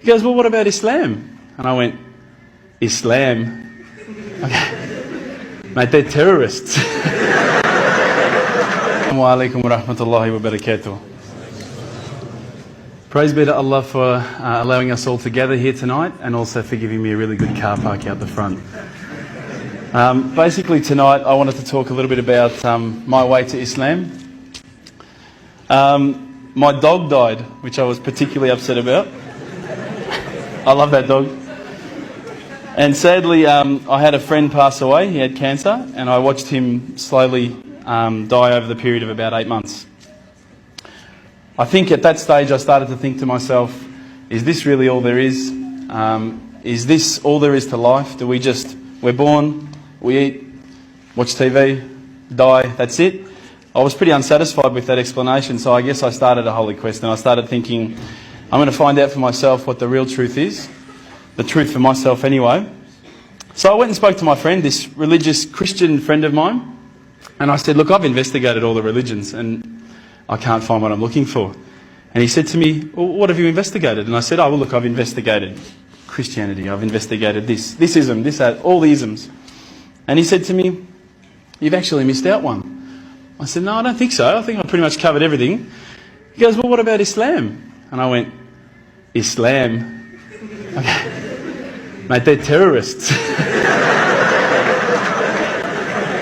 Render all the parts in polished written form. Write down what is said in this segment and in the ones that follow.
He goes, well, what about Islam? And I went, Islam? Okay. Mate, they're terrorists. Assalamu alaikum wa rahmatullahi wa barakatuh. Praise be to Allah for allowing us all to gather here tonight, and also for giving me a really good car park out the front. Basically tonight I wanted to talk a little bit about my way to Islam. My dog died, which I was particularly upset about. I love that dog. And sadly I had a friend pass away. He had cancer, and I watched him slowly die over the period of about 8 months. I think at that stage I started to think to myself, is this really all there is? Is this all there is to life? We're born, we eat, watch TV, die, that's it? I was pretty unsatisfied with that explanation, so I guess I started a holy quest, and I started thinking, I'm going to find out for myself what the real truth is. The truth for myself anyway. So I went and spoke to my friend, this religious Christian friend of mine, and I said, look, I've investigated all the religions and I can't find what I'm looking for. And he said to me, well, what have you investigated? And I said, oh, well, look, I've investigated Christianity, I've investigated this ism, this, that, all the isms. And he said to me, you've actually missed out one. I said, no, I don't think so. I think I've pretty much covered everything. He goes, well, what about Islam? And I went, Islam? Okay. Mate, they're terrorists.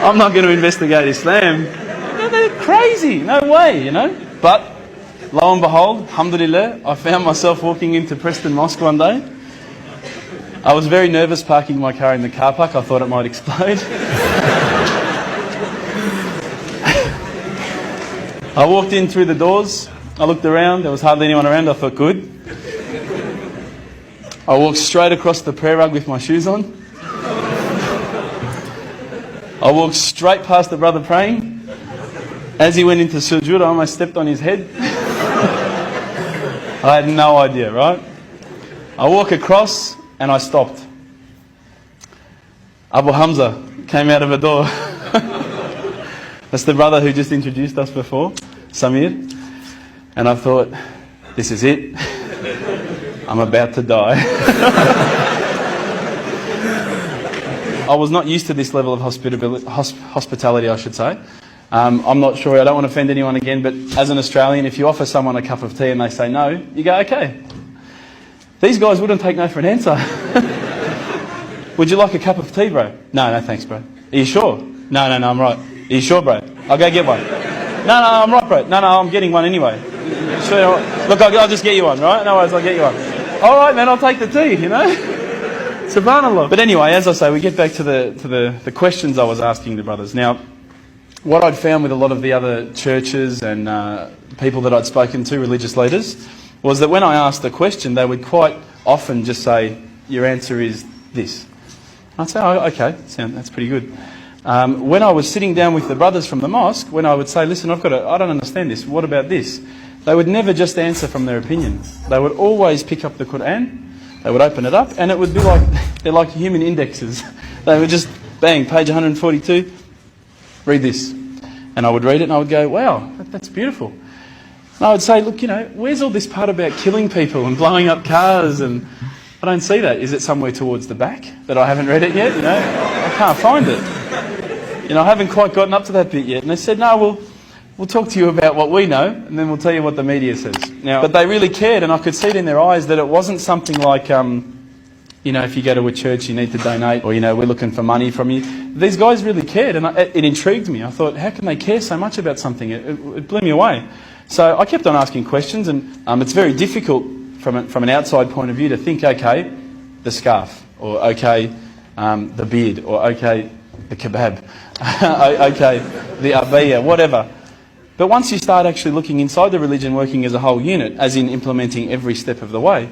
I'm not going to investigate Islam. They're crazy. No way, you know. But lo and behold, alhamdulillah, I found myself walking into Preston Mosque one day. I was very nervous parking my car in the car park. I thought it might explode. I walked in through the doors. I looked around. There was hardly anyone around. I thought, good. I walked straight across the prayer rug with my shoes on. I walked straight past the brother praying. As he went into sujood, I almost stepped on his head. I had no idea, right? I walk across and I stopped. Abu Hamza came out of a door. That's the brother who just introduced us before, Samir. And I thought, this is it. I'm about to die. I was not used to this level of hospitality, I should say. I'm not sure, I don't want to offend anyone again, but as an Australian, if you offer someone a cup of tea and they say no, you go, okay. These guys wouldn't take no for an answer. Would you like a cup of tea, bro? No, thanks, bro. Are you sure? No, I'm right. Are you sure, bro? I'll go get one. No, I'm right, bro. No, I'm getting one anyway. Sure, look, I'll just get you one, right? No worries, I'll get you one. All right, man, I'll take the tea, you know? Subhanallah. But anyway, as I say, we get back to the questions I was asking the brothers. Now, what I'd found with a lot of the other churches and people that I'd spoken to, religious leaders, was that when I asked a question, they would quite often just say, your answer is this. I'd say, oh, okay, that's pretty good. When I was sitting down with the brothers from the mosque, when I would say, listen, I don't understand this, what about this? They would never just answer from their opinion. They would always pick up the Quran, they would open it up, and it would be like, they're like human indexes. They would just, bang, page 142, read this. And I would read it and I would go, wow, that's beautiful. And I would say, look, you know, where's all this part about killing people and blowing up cars? And I don't see that. Is it somewhere towards the back that I haven't read it yet? You know, I can't find it. You know, I haven't quite gotten up to that bit yet. And they said, no, we'll talk to you about what we know, and then we'll tell you what the media says. Now, but they really cared, and I could see it in their eyes that it wasn't something like, you know, if you go to a church, you need to donate, or, you know, we're looking for money from you. These guys really cared, and it intrigued me. I thought, how can they care so much about something? It blew me away. So I kept on asking questions, and it's very difficult from an outside point of view to think, okay, the scarf, or okay, the beard, or okay, the kebab, okay, the abaya, whatever. But once you start actually looking inside the religion, working as a whole unit, as in implementing every step of the way,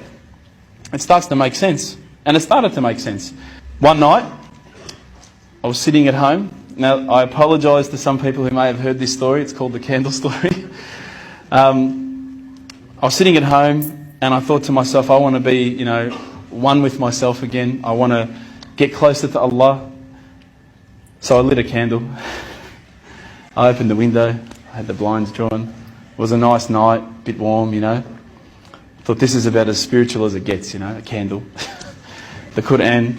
it starts to make sense. And it started to make sense. One night, I was sitting at home. Now, I apologise to some people who may have heard this story. It's called the candle story. I was sitting at home and I thought to myself, I want to be, you know, one with myself again. I want to get closer to Allah. So I lit a candle. I opened the window. I had the blinds drawn. It was a nice night, a bit warm, you know. Thought this is about as spiritual as it gets, you know, a candle. The Quran.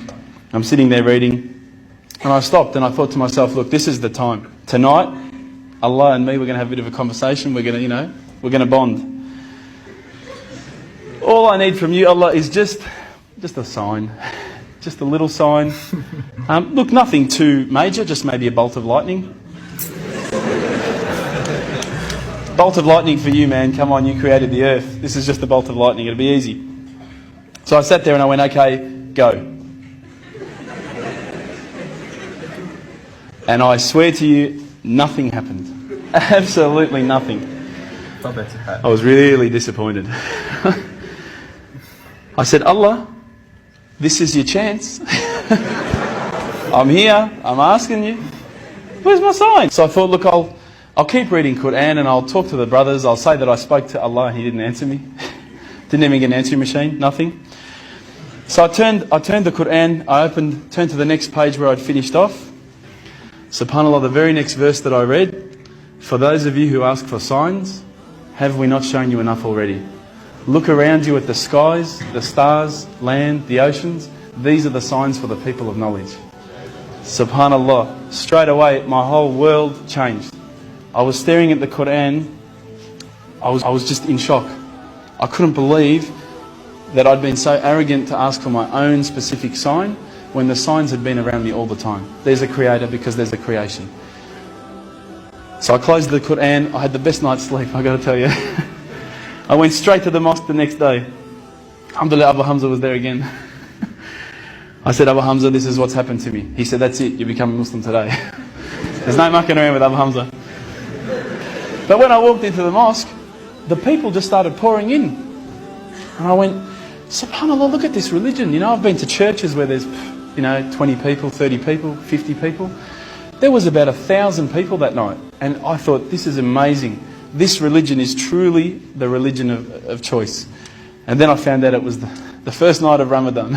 I'm sitting there reading, and I stopped and I thought to myself, look, this is the time. Tonight, Allah and me, we're going to have a bit of a conversation. We're going to, you know, we're going to bond. All I need from you, Allah, is just a sign. Just a little sign. Look, nothing too major, just maybe a bolt of lightning. Bolt of lightning for you, man. Come on, you created the earth. This is just a bolt of lightning. It'll be easy. So I sat there and I went, okay, go. And I swear to you, nothing happened. Absolutely nothing. I was really disappointed. I said, Allah, this is your chance. I'm here, I'm asking you. Where's my sign? So I thought, look, I'll keep reading Quran and I'll talk to the brothers. I'll say that I spoke to Allah and He didn't answer me. Didn't even get an answering machine, nothing. So I turned the Quran, turned to the next page where I'd finished off. SubhanAllah, the very next verse that I read, for those of you who ask for signs, have we not shown you enough already? Look around you at the skies, the stars, land, the oceans. These are the signs for the people of knowledge. SubhanAllah, straight away my whole world changed. I was staring at the Quran, I was just in shock. I couldn't believe that I'd been so arrogant to ask for my own specific sign when the signs had been around me all the time. There's a creator because there's a creation. So I closed the Quran, I had the best night's sleep, I got to tell you. I went straight to the mosque the next day. Alhamdulillah, Abu Hamza was there again. I said, Abu Hamza, this is what's happened to me. He said, that's it, you become a Muslim today. There's no mucking around with Abu Hamza. But when I walked into the mosque, the people just started pouring in. And I went, SubhanAllah, look at this religion. You know, I've been to churches where there's, 20 people, 30 people, 50 people. There was about 1,000 people that night. And I thought, this is amazing. This religion is truly the religion of choice. And then I found out it was the first night of Ramadan.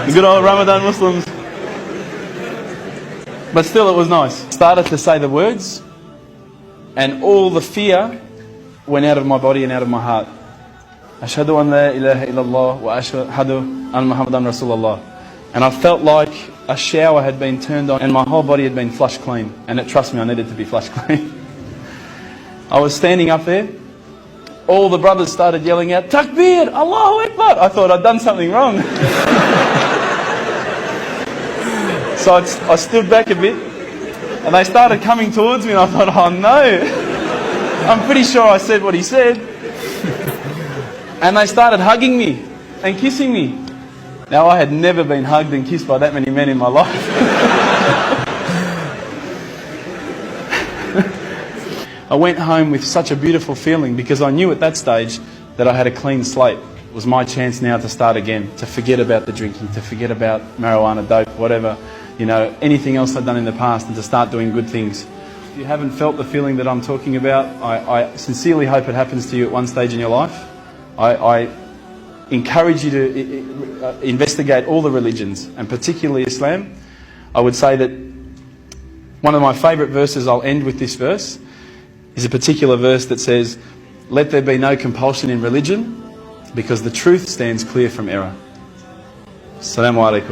The good old Ramadan Muslims. But still it was nice. Started to say the words and all the fear went out of my body and out of my heart. Ashhadu an la ilaha illallah wa ashhadu an Muhammadan Rasulullah. And I felt like a shower had been turned on and my whole body had been flushed clean. And trust me, I needed to be flushed clean. I was standing up there. All the brothers started yelling out, Takbir, Allahu Akbar. I thought I'd done something wrong. So I stood back a bit and they started coming towards me and I thought, oh no. I'm pretty sure I said what he said. And they started hugging me and kissing me. Now I had never been hugged and kissed by that many men in my life. I went home with such a beautiful feeling because I knew at that stage that I had a clean slate. It was my chance now to start again, to forget about the drinking, to forget about marijuana, dope, whatever, anything else I'd done in the past and to start doing good things. If you haven't felt the feeling that I'm talking about, I sincerely hope it happens to you at one stage in your life. I encourage you to investigate all the religions and particularly Islam. I would say that one of my favourite verses, I'll end with this verse, is a particular verse that says, let there be no compulsion in religion because the truth stands clear from error. Assalamu alaikum.